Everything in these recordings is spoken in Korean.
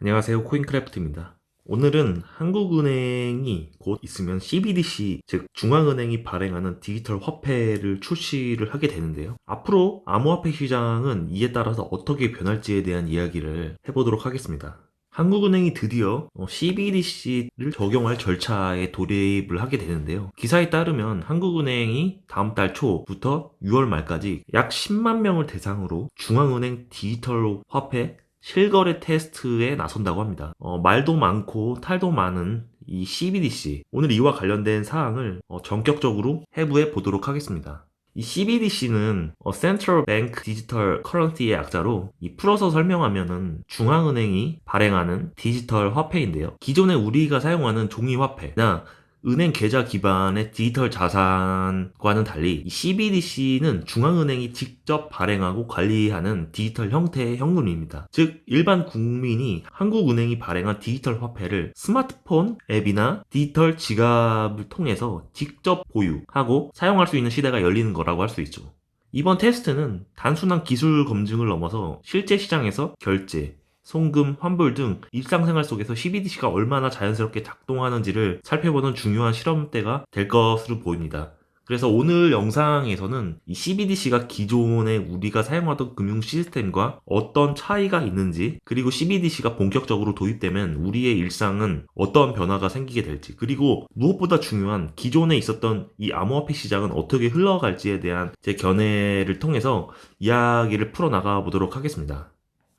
안녕하세요. 코인크래프트입니다. 오늘은 한국은행이 곧 있으면 CBDC, 즉 중앙은행이 발행하는 디지털 화폐를 출시를 하게 되는데요. 앞으로 암호화폐 시장은 이에 따라서 어떻게 변할지에 대한 이야기를 해보도록 하겠습니다. 한국은행이 드디어 CBDC를 적용할 절차에 돌입을 하게 되는데요. 기사에 따르면 한국은행이 다음 달 초부터 6월 말까지 약 10만 명을 대상으로 중앙은행 디지털 화폐 실거래 테스트에 나선다고 합니다. 말도 많고 탈도 많은 이 CBDC, 오늘 이와 관련된 사항을 전격적으로 해부해 보도록 하겠습니다. 이 CBDC는 Central Bank Digital Currency의 약자로 풀어서 설명하면은 중앙은행이 발행하는 디지털 화폐인데요. 기존에 우리가 사용하는 종이 화폐나 은행 계좌 기반의 디지털 자산과는 달리 CBDC는 중앙은행이 직접 발행하고 관리하는 디지털 형태의 현금입니다. 즉 일반 국민이 한국은행이 발행한 디지털 화폐를 스마트폰 앱이나 디지털 지갑을 통해서 직접 보유하고 사용할 수 있는 시대가 열리는 거라고 할 수 있죠. 이번 테스트는 단순한 기술 검증을 넘어서 실제 시장에서 결제, 송금, 환불 등 일상생활 속에서 CBDC가 얼마나 자연스럽게 작동하는지를 살펴보는 중요한 실험대가 될 것으로 보입니다. 그래서 오늘 영상에서는 이 CBDC가 기존에 우리가 사용하던 금융 시스템과 어떤 차이가 있는지, 그리고 CBDC가 본격적으로 도입되면 우리의 일상은 어떤 변화가 생기게 될지, 그리고 무엇보다 중요한 기존에 있었던 이 암호화폐 시장은 어떻게 흘러갈지에 대한 제 견해를 통해서 이야기를 풀어나가 보도록 하겠습니다.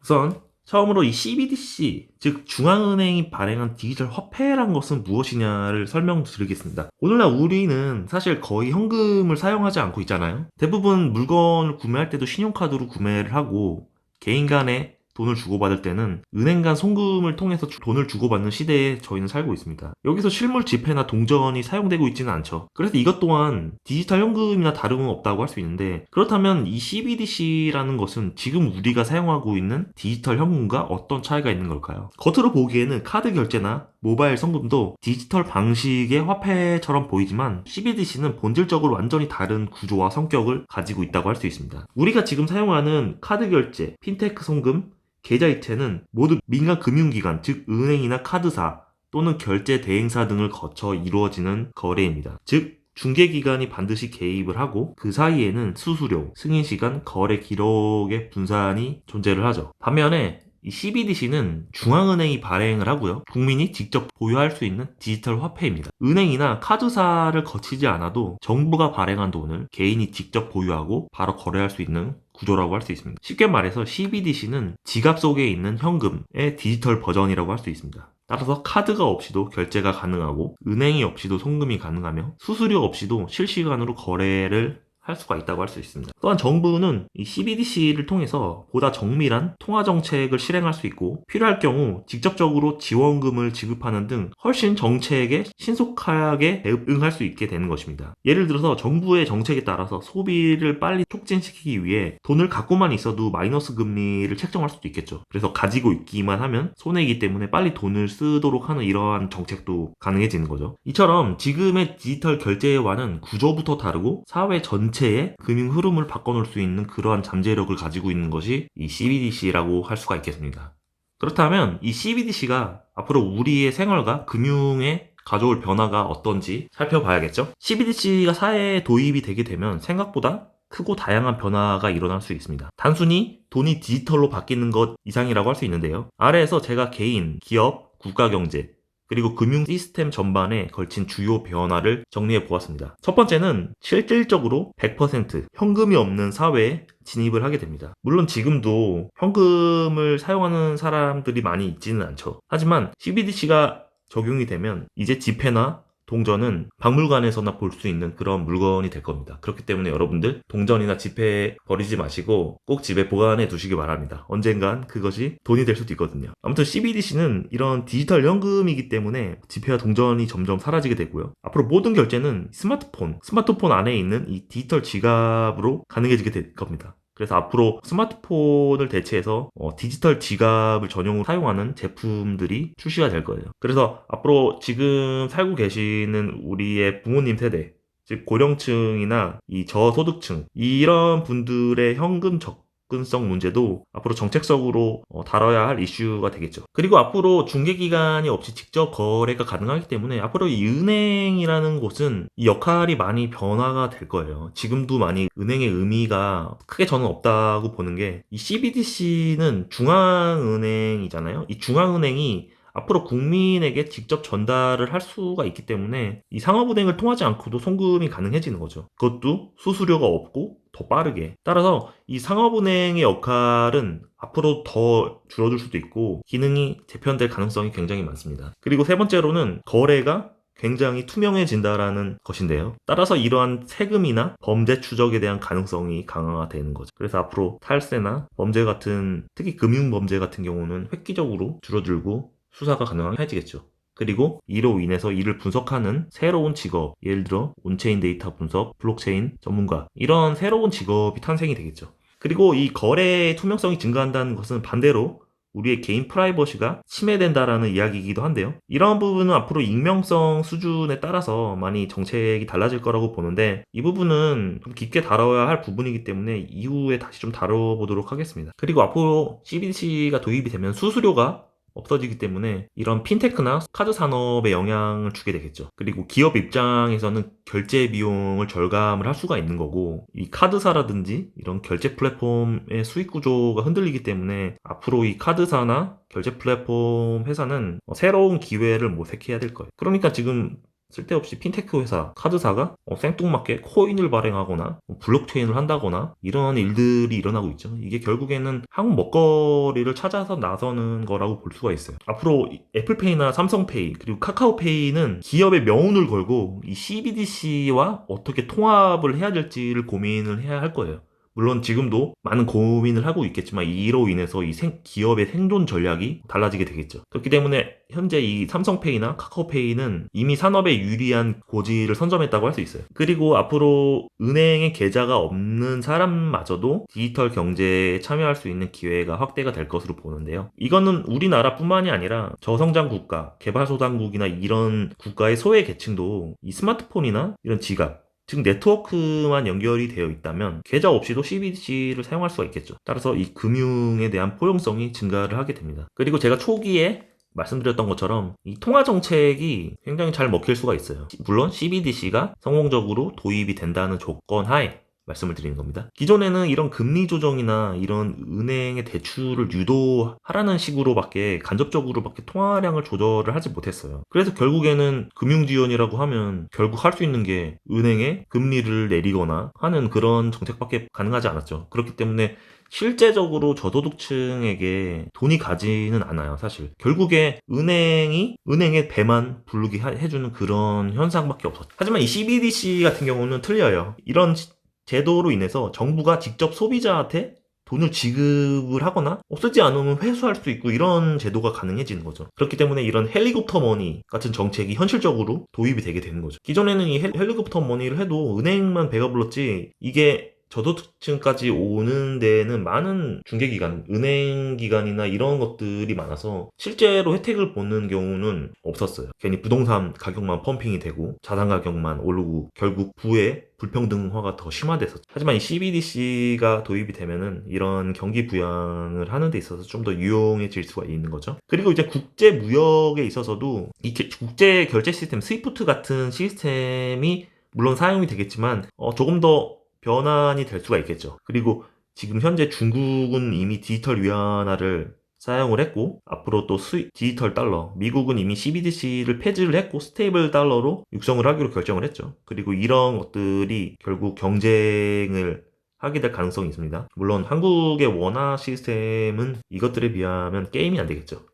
우선 처음으로 이 CBDC, 즉 중앙은행이 발행한 디지털 화폐란 것은 무엇이냐를 설명드리겠습니다. 오늘날 우리는 사실 거의 현금을 사용하지 않고 있잖아요. 대부분 물건을 구매할 때도 신용카드로 구매를 하고 개인 간에 돈을 주고받을 때는 은행 간 송금을 통해서 돈을 주고받는 시대에 저희는 살고 있습니다. 여기서 실물 지폐나 동전이 사용되고 있지는 않죠. 그래서 이것 또한 디지털 현금이나 다름은 없다고 할 수 있는데, 그렇다면 이 CBDC라는 것은 지금 우리가 사용하고 있는 디지털 현금과 어떤 차이가 있는 걸까요? 겉으로 보기에는 카드 결제나 모바일 송금도 디지털 방식의 화폐처럼 보이지만 CBDC는 본질적으로 완전히 다른 구조와 성격을 가지고 있다고 할 수 있습니다. 우리가 지금 사용하는 카드 결제, 핀테크 송금, 계좌이체는 모두 민간 금융기관, 즉 은행이나 카드사 또는 결제 대행사 등을 거쳐 이루어지는 거래입니다. 즉 중개기관이 반드시 개입을 하고 그 사이에는 수수료, 승인시간, 거래 기록의 분산이 존재를 하죠. 반면에 이 CBDC는 중앙은행이 발행을 하고요. 국민이 직접 보유할 수 있는 디지털 화폐입니다. 은행이나 카드사를 거치지 않아도 정부가 발행한 돈을 개인이 직접 보유하고 바로 거래할 수 있는 구조라고 할 수 있습니다. 쉽게 말해서 CBDC는 지갑 속에 있는 현금의 디지털 버전이라고 할 수 있습니다. 따라서 카드가 없이도 결제가 가능하고 은행이 없이도 송금이 가능하며 수수료 없이도 실시간으로 거래를 할 수가 있다고 할 수 있습니다. 또한 정부는 이 CBDC를 통해서 보다 정밀한 통화 정책을 실행할 수 있고 필요할 경우 직접적으로 지원금을 지급하는 등 훨씬 정책에 신속하게 대응할 수 있게 되는 것입니다. 예를 들어서 정부의 정책에 따라서 소비를 빨리 촉진시키기 위해 돈을 갖고만 있어도 마이너스 금리를 책정할 수도 있겠죠. 그래서 가지고 있기만 하면 손해이기 때문에 빨리 돈을 쓰도록 하는 이러한 정책도 가능해지는 거죠. 이처럼 지금의 디지털 결제와는 구조부터 다르고 사회 전체의 금융 흐름을 바꿔놓을 수 있는 그러한 잠재력을 가지고 있는 것이 이 CBDC라고 할 수가 있겠습니다. 그렇다면 이 CBDC가 앞으로 우리의 생활과 금융에 가져올 변화가 어떤지 살펴봐야겠죠? CBDC가 사회에 도입이 되게 되면 생각보다 크고 다양한 변화가 일어날 수 있습니다. 단순히 돈이 디지털로 바뀌는 것 이상이라고 할 수 있는데요. 아래에서 제가 개인, 기업, 국가경제, 그리고 금융 시스템 전반에 걸친 주요 변화를 정리해 보았습니다. 첫 번째는 실질적으로 100% 현금이 없는 사회에 진입을 하게 됩니다. 물론 지금도 현금을 사용하는 사람들이 많이 있지는 않죠. 하지만 CBDC가 적용이 되면 이제 지폐나 동전은 박물관에서나 볼 수 있는 그런 물건이 될 겁니다. 그렇기 때문에 여러분들 동전이나 지폐 버리지 마시고 꼭 집에 보관해 두시기 바랍니다. 언젠간 그것이 돈이 될 수도 있거든요. 아무튼 CBDC는 이런 디지털 현금이기 때문에 지폐와 동전이 점점 사라지게 되고요. 앞으로 모든 결제는 스마트폰 안에 있는 이 디지털 지갑으로 가능해지게 될 겁니다. 그래서 앞으로 스마트폰을 대체해서 디지털 지갑을 전용으로 사용하는 제품들이 출시가 될 거예요. 그래서 앞으로 지금 살고 계시는 우리의 부모님 세대, 즉 고령층이나 이 저소득층, 이런 분들의 현금 접근성 문제도 앞으로 정책적으로 다뤄야 할 이슈가 되겠죠. 그리고 앞으로 중개기관이 없이 직접 거래가 가능하기 때문에 앞으로 이 은행이라는 곳은 이 역할이 많이 변화가 될 거예요. 지금도 많이 은행의 의미가 크게 저는 없다고 보는 게, 이 CBDC는 중앙은행이잖아요. 이 중앙은행이 앞으로 국민에게 직접 전달을 할 수가 있기 때문에 이 상업은행을 통하지 않고도 송금이 가능해지는 거죠. 그것도 수수료가 없고 더 빠르게. 따라서 이 상업은행의 역할은 앞으로 더 줄어들 수도 있고 기능이 재편될 가능성이 굉장히 많습니다. 그리고 세 번째로는 거래가 굉장히 투명해진다라는 것인데요. 따라서 이러한 세금이나 범죄 추적에 대한 가능성이 강화되는 거죠. 그래서 앞으로 탈세나 범죄 같은, 특히 금융범죄 같은 경우는 획기적으로 줄어들고 수사가 가능해지겠죠. 그리고 이로 인해서 이를 분석하는 새로운 직업, 예를 들어 온체인 데이터 분석, 블록체인 전문가, 이런 새로운 직업이 탄생이 되겠죠. 그리고 이 거래의 투명성이 증가한다는 것은 반대로 우리의 개인 프라이버시가 침해된다라는 이야기이기도 한데요. 이런 부분은 앞으로 익명성 수준에 따라서 많이 정책이 달라질 거라고 보는데, 이 부분은 좀 깊게 다뤄야 할 부분이기 때문에 이후에 다시 좀 다뤄보도록 하겠습니다. 그리고 앞으로 CBDC가 도입이 되면 수수료가 없어지기 때문에 이런 핀테크나 카드 산업에 영향을 주게 되겠죠. 그리고 기업 입장에서는 결제 비용을 절감을 할 수가 있는 거고, 이 카드사라든지 이런 결제 플랫폼의 수익 구조가 흔들리기 때문에 앞으로 이 카드사나 결제 플랫폼 회사는 새로운 기회를 모색해야 될 거예요. 그러니까 지금 쓸데없이 핀테크 회사, 카드사가 생뚱맞게 코인을 발행하거나 블록체인을 한다거나 이런 일들이 일어나고 있죠. 이게 결국에는 한국 먹거리를 찾아서 나서는 거라고 볼 수가 있어요. 앞으로 애플페이나 삼성페이 그리고 카카오페이는 기업의 명운을 걸고 이 CBDC와 어떻게 통합을 해야 될지를 고민을 해야 할 거예요. 물론 지금도 많은 고민을 하고 있겠지만 이로 인해서 이 기업의 생존 전략이 달라지게 되겠죠. 그렇기 때문에 현재 이 삼성페이나 카카오페이는 이미 산업에 유리한 고지를 선점했다고 할 수 있어요. 그리고 앞으로 은행에 계좌가 없는 사람마저도 디지털 경제에 참여할 수 있는 기회가 확대가 될 것으로 보는데요. 이거는 우리나라뿐만이 아니라 저성장 국가, 개발도상국이나 이런 국가의 소외 계층도 이 스마트폰이나 이런 지갑, 즉 네트워크만 연결이 되어 있다면 계좌 없이도 CBDC를 사용할 수가 있겠죠. 따라서 이 금융에 대한 포용성이 증가를 하게 됩니다. 그리고 제가 초기에 말씀드렸던 것처럼 이 통화 정책이 굉장히 잘 먹힐 수가 있어요. 물론 CBDC가 성공적으로 도입이 된다는 조건 하에 말씀을 드리는 겁니다. 기존에는 이런 금리 조정이나 이런 은행의 대출을 유도하라는 식으로밖에, 간접적으로밖에 통화량을 조절을 하지 못했어요. 그래서 결국에는 금융지원이라고 하면 결국 할 수 있는 게 은행에 금리를 내리거나 하는 그런 정책밖에 가능하지 않았죠. 그렇기 때문에 실제적으로 저소득층에게 돈이 가지는 않아요, 사실. 결국에 은행의 배만 부르게 해주는 그런 현상밖에 없었죠. 하지만 이 CBDC 같은 경우는 틀려요. 이런 제도로 인해서 정부가 직접 소비자한테 돈을 지급을 하거나 쓰지 않으면 회수할 수 있고 이런 제도가 가능해지는 거죠. 그렇기 때문에 이런 헬리콥터 머니 같은 정책이 현실적으로 도입이 되게 되는 거죠. 기존에는 이 헬리콥터 머니를 해도 은행만 배가 불렀지 이게 저소득층까지 오는 데는 많은 중개기관, 은행기관이나 이런 것들이 많아서 실제로 혜택을 보는 경우는 없었어요. 괜히 부동산 가격만 펌핑이 되고 자산 가격만 오르고 결국 부의 불평등화가 더 심화됐었죠. 하지만 이 CBDC가 도입이 되면은 이런 경기 부양을 하는 데 있어서 좀 더 유용해질 수가 있는 거죠. 그리고 이제 국제 무역에 있어서도 이 국제 결제 시스템, 스위프트 같은 시스템이 물론 사용이 되겠지만 조금 더 변환이 될 수가 있겠죠. 그리고 지금 현재 중국은 이미 디지털 위안화를 사용을 했고 앞으로 또 디지털 달러, 미국은 이미 CBDC를 폐지를 했고 스테이블 달러로 육성을 하기로 결정을 했죠. 그리고 이런 것들이 결국 경쟁을 하게 될 가능성이 있습니다. 물론 한국의 원화 시스템은 이것들에 비하면 게임이 안 되겠죠.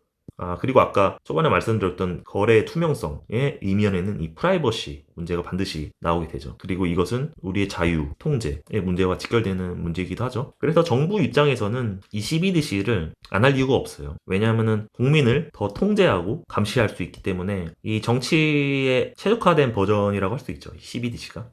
그리고 아까 초반에 말씀드렸던 거래의 투명성의 이면에는 이 프라이버시 문제가 반드시 나오게 되죠. 그리고 이것은 우리의 자유, 통제의 문제와 직결되는 문제이기도 하죠. 그래서 정부 입장에서는 이 CBDC를 안 할 이유가 없어요. 왜냐하면 국민을 더 통제하고 감시할 수 있기 때문에 이 정치에 최적화된 버전이라고 할 수 있죠. CBDC가.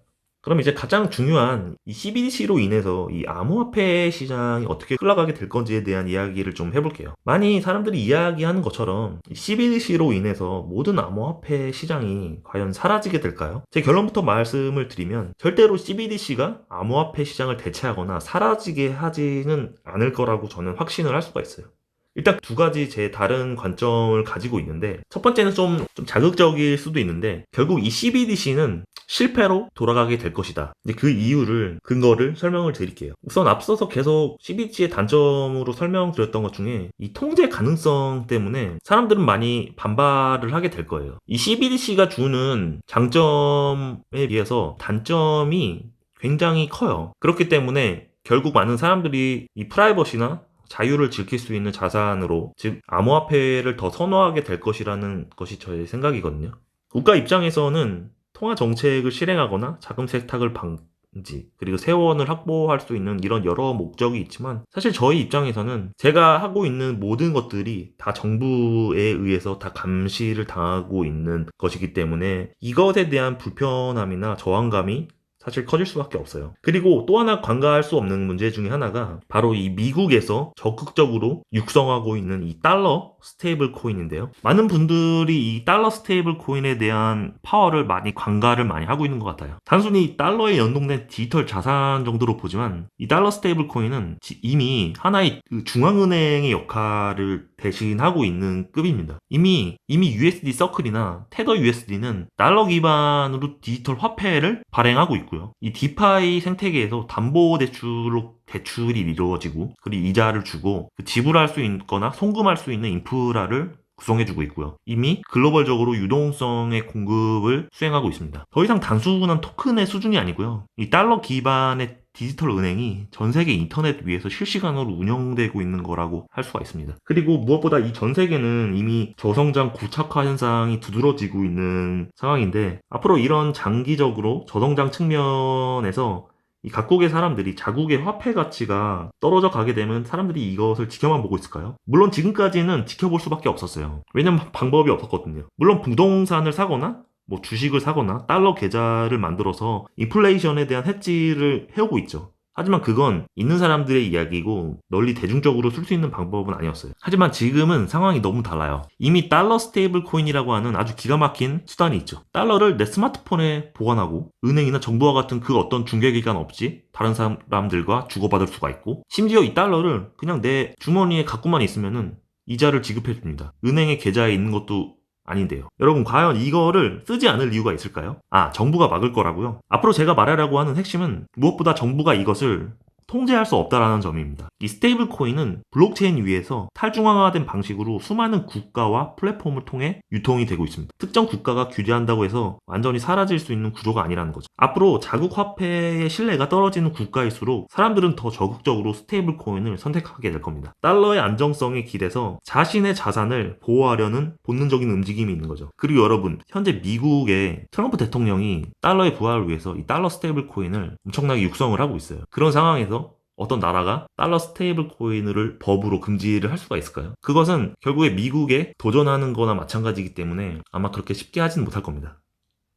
그럼 이제 가장 중요한 이 CBDC로 인해서 이 암호화폐 시장이 어떻게 흘러가게 될 건지에 대한 이야기를 좀 해볼게요. 많이 사람들이 이야기하는 것처럼 CBDC로 인해서 모든 암호화폐 시장이 과연 사라지게 될까요? 제 결론부터 말씀을 드리면 절대로 CBDC가 암호화폐 시장을 대체하거나 사라지게 하지는 않을 거라고 저는 확신을 할 수가 있어요. 일단 두 가지 제 다른 관점을 가지고 있는데, 첫 번째는 좀 자극적일 수도 있는데, 결국 이 CBDC는 실패로 돌아가게 될 것이다. 이제 그 이유를, 근거를 설명을 드릴게요. 우선 앞서서 계속 CBDC의 단점으로 설명드렸던 것 중에 이 통제 가능성 때문에 사람들은 많이 반발을 하게 될 거예요. 이 CBDC가 주는 장점에 비해서 단점이 굉장히 커요. 그렇기 때문에 결국 많은 사람들이 이 프라이버시나 자유를 지킬 수 있는 자산으로, 즉 암호화폐를 더 선호하게 될 것이라는 것이 저의 생각이거든요. 국가 입장에서는 통화 정책을 실행하거나 자금 세탁을 방지, 그리고 세원을 확보할 수 있는 이런 여러 목적이 있지만, 사실 저희 입장에서는 제가 하고 있는 모든 것들이 다 정부에 의해서 다 감시를 당하고 있는 것이기 때문에 이것에 대한 불편함이나 저항감이 사실 커질 수밖에 없어요. 그리고 또 하나 관가할 수 없는 문제 중에 하나가 바로 이 미국에서 적극적으로 육성하고 있는 이 달러 스테이블 코인인데요. 많은 분들이 이 달러 스테이블 코인에 대한 파워를 관가를 많이 하고 있는 것 같아요. 단순히 달러에 연동된 디지털 자산 정도로 보지만 이 달러 스테이블 코인은 이미 하나의 중앙은행의 역할을 대신하고 있는 급입니다. 이미 USD 서클이나 테더 USD는 달러 기반으로 디지털 화폐를 발행하고 있고요. 이 디파이 생태계에서 담보대출로 대출이 이루어지고, 그리고 이자를 주고 지불할 수 있거나 송금할 수 있는 인프라를 구성해주고 있고요. 이미 글로벌적으로 유동성의 공급을 수행하고 있습니다. 더 이상 단순한 토큰의 수준이 아니고요. 이 달러 기반의 디지털 은행이 전 세계 인터넷 위에서 실시간으로 운영되고 있는 거라고 할 수가 있습니다. 그리고 무엇보다 이 전 세계는 이미 저성장 고착화 현상이 두드러지고 있는 상황인데, 앞으로 이런 장기적으로 저성장 측면에서 이 각국의 사람들이 자국의 화폐 가치가 떨어져 가게 되면 사람들이 이것을 지켜만 보고 있을까요? 물론 지금까지는 지켜볼 수밖에 없었어요. 왜냐면 방법이 없었거든요. 물론 부동산을 사거나 주식을 사거나 달러 계좌를 만들어서 인플레이션에 대한 해지를 해오고 있죠. 하지만 그건 있는 사람들의 이야기고 널리 대중적으로 쓸 수 있는 방법은 아니었어요. 하지만 지금은 상황이 너무 달라요. 이미 달러 스테이블 코인이라고 하는 아주 기가 막힌 수단이 있죠. 달러를 내 스마트폰에 보관하고 은행이나 정부와 같은 그 어떤 중개기관 없이 다른 사람들과 주고받을 수가 있고, 심지어 이 달러를 그냥 내 주머니에 갖고만 있으면은 이자를 지급해줍니다. 은행의 계좌에 있는 것도 아닌데요. 여러분, 과연 이거를 쓰지 않을 이유가 있을까요? 정부가 막을 거라고요? 앞으로 제가 말하려고 하는 핵심은 무엇보다 정부가 이것을 통제할 수 없다라는 점입니다. 이 스테이블 코인은 블록체인 위에서 탈중앙화된 방식으로 수많은 국가와 플랫폼을 통해 유통이 되고 있습니다. 특정 국가가 규제한다고 해서 완전히 사라질 수 있는 구조가 아니라는 거죠. 앞으로 자국 화폐의 신뢰가 떨어지는 국가일수록 사람들은 더 적극적으로 스테이블 코인을 선택하게 될 겁니다. 달러의 안정성에 기대서 자신의 자산을 보호하려는 본능적인 움직임이 있는 거죠. 그리고 여러분, 현재 미국의 트럼프 대통령이 달러의 부활을 위해서 이 달러 스테이블 코인을 엄청나게 육성을 하고 있어요. 그런 상황에서 어떤 나라가 달러 스테이블 코인을 법으로 금지를 할 수가 있을까요? 그것은 결국에 미국에 도전하는 거나 마찬가지이기 때문에 아마 그렇게 쉽게 하지는 못할 겁니다.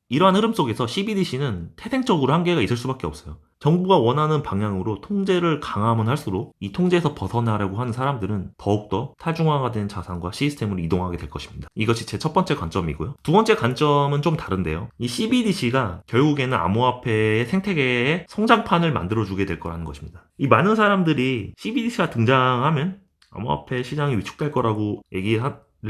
이러한 흐름 속에서 CBDC는 태생적으로 한계가 있을 수밖에 없어요. 정부가 원하는 방향으로 통제를 강화하면 할수록 이 통제에서 벗어나려고 하는 사람들은 더욱더 탈중앙화된 자산과 시스템으로 이동하게 될 것입니다. 이것이 제 첫 번째 관점이고요. 두 번째 관점은 좀 다른데요. 이 CBDC가 결국에는 암호화폐의 생태계의 성장판을 만들어주게 될 거라는 것입니다. 이 많은 사람들이 CBDC가 등장하면 암호화폐 시장이 위축될 거라고 얘기를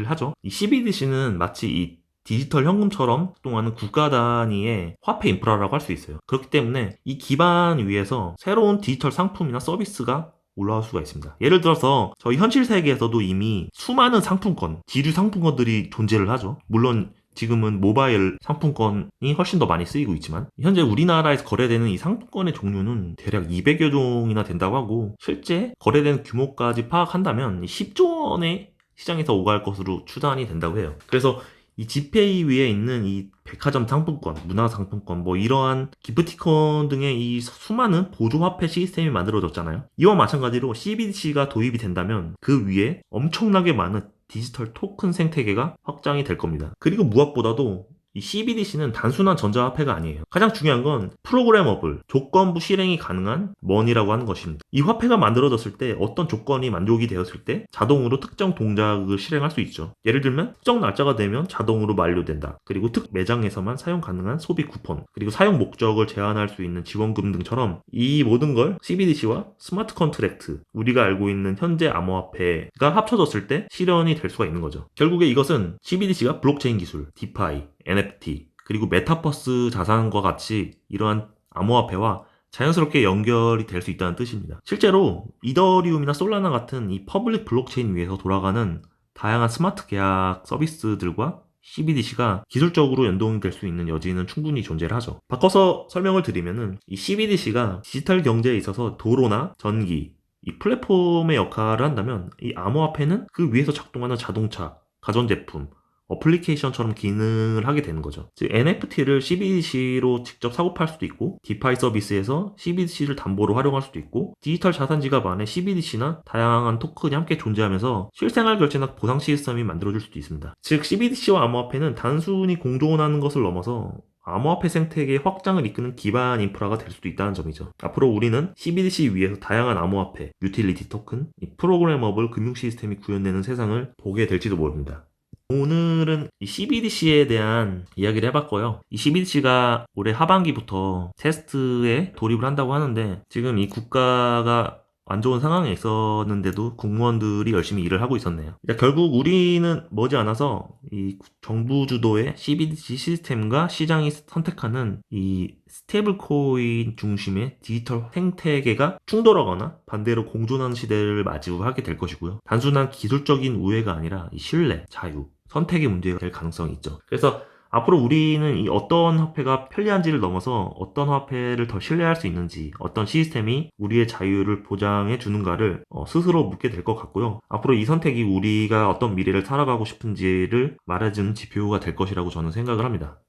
하죠. 이 CBDC는 마치 이 디지털 현금처럼 활동하는 국가 단위의 화폐 인프라라고 할 수 있어요. 그렇기 때문에 이 기반 위에서 새로운 디지털 상품이나 서비스가 올라올 수가 있습니다. 예를 들어서 저희 현실 세계에서도 이미 수많은 상품권, 지류 상품권들이 존재를 하죠. 물론 지금은 모바일 상품권이 훨씬 더 많이 쓰이고 있지만, 현재 우리나라에서 거래되는 이 상품권의 종류는 대략 200여 종이나 된다고 하고, 실제 거래되는 규모까지 파악한다면 10조 원의 시장에서 오갈 것으로 추산이 된다고 해요. 그래서 이 지페이 위에 있는 이 백화점 상품권, 문화상품권, 이러한 기프티콘 등의 이 수많은 보조화폐 시스템이 만들어졌잖아요. 이와 마찬가지로 CBDC가 도입이 된다면 그 위에 엄청나게 많은 디지털 토큰 생태계가 확장이 될 겁니다. 그리고 무엇보다도 이 CBDC는 단순한 전자화폐가 아니에요. 가장 중요한 건 프로그래머블, 조건부 실행이 가능한 머니라고 하는 것입니다. 이 화폐가 만들어졌을 때 어떤 조건이 만족이 되었을 때 자동으로 특정 동작을 실행할 수 있죠. 예를 들면 특정 날짜가 되면 자동으로 만료된다. 그리고 매장에서만 사용 가능한 소비 쿠폰, 그리고 사용 목적을 제한할 수 있는 지원금 등처럼 이 모든 걸 CBDC와 스마트 컨트랙트, 우리가 알고 있는 현재 암호화폐가 합쳐졌을 때 실현이 될 수가 있는 거죠. 결국에 이것은 CBDC가 블록체인 기술, 디파이, NFT, 그리고 메타버스 자산과 같이 이러한 암호화폐와 자연스럽게 연결이 될 수 있다는 뜻입니다. 실제로 이더리움이나 솔라나 같은 이 퍼블릭 블록체인 위에서 돌아가는 다양한 스마트 계약 서비스들과 CBDC가 기술적으로 연동이 될 수 있는 여지는 충분히 존재를 하죠. 바꿔서 설명을 드리면은 이 CBDC가 디지털 경제에 있어서 도로나 전기, 이 플랫폼의 역할을 한다면 이 암호화폐는 그 위에서 작동하는 자동차, 가전제품, 어플리케이션처럼 기능을 하게 되는 거죠. 즉 NFT를 CBDC로 직접 사고 팔 수도 있고, 디파이 서비스에서 CBDC를 담보로 활용할 수도 있고, 디지털 자산 지갑 안에 CBDC나 다양한 토큰이 함께 존재하면서 실생활 결제나 보상 시스템이 만들어질 수도 있습니다. 즉 CBDC와 암호화폐는 단순히 공존하는 것을 넘어서 암호화폐 생태계의 확장을 이끄는 기반 인프라가 될 수도 있다는 점이죠. 앞으로 우리는 CBDC 위에서 다양한 암호화폐, 유틸리티 토큰, 프로그래머블 금융 시스템이 구현되는 세상을 보게 될지도 모릅니다. 오늘은 이 CBDC에 대한 이야기를 해봤고요. 이 CBDC가 올해 하반기부터 테스트에 돌입을 한다고 하는데, 지금 이 국가가 안 좋은 상황에 있었는데도 국무원들이 열심히 일을 하고 있었네요. 그러니까 결국 우리는 머지않아서 이 정부 주도의 CBDC 시스템과 시장이 선택하는 이 스테이블 코인 중심의 디지털 생태계가 충돌하거나 반대로 공존하는 시대를 마주하게 될 것이고요. 단순한 기술적인 우회가 아니라 이 신뢰, 자유, 선택의 문제가 될 가능성이 있죠. 그래서 앞으로 우리는 이 어떤 화폐가 편리한지를 넘어서 어떤 화폐를 더 신뢰할 수 있는지, 어떤 시스템이 우리의 자유를 보장해 주는가를 스스로 묻게 될 것 같고요. 앞으로 이 선택이 우리가 어떤 미래를 살아가고 싶은지를 말해주는 지표가 될 것이라고 저는 생각을 합니다.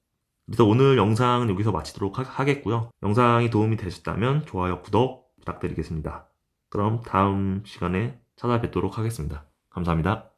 그래서 오늘 영상은 여기서 마치도록 하겠고요. 영상이 도움이 되셨다면 좋아요, 구독 부탁드리겠습니다. 그럼 다음 시간에 찾아뵙도록 하겠습니다. 감사합니다.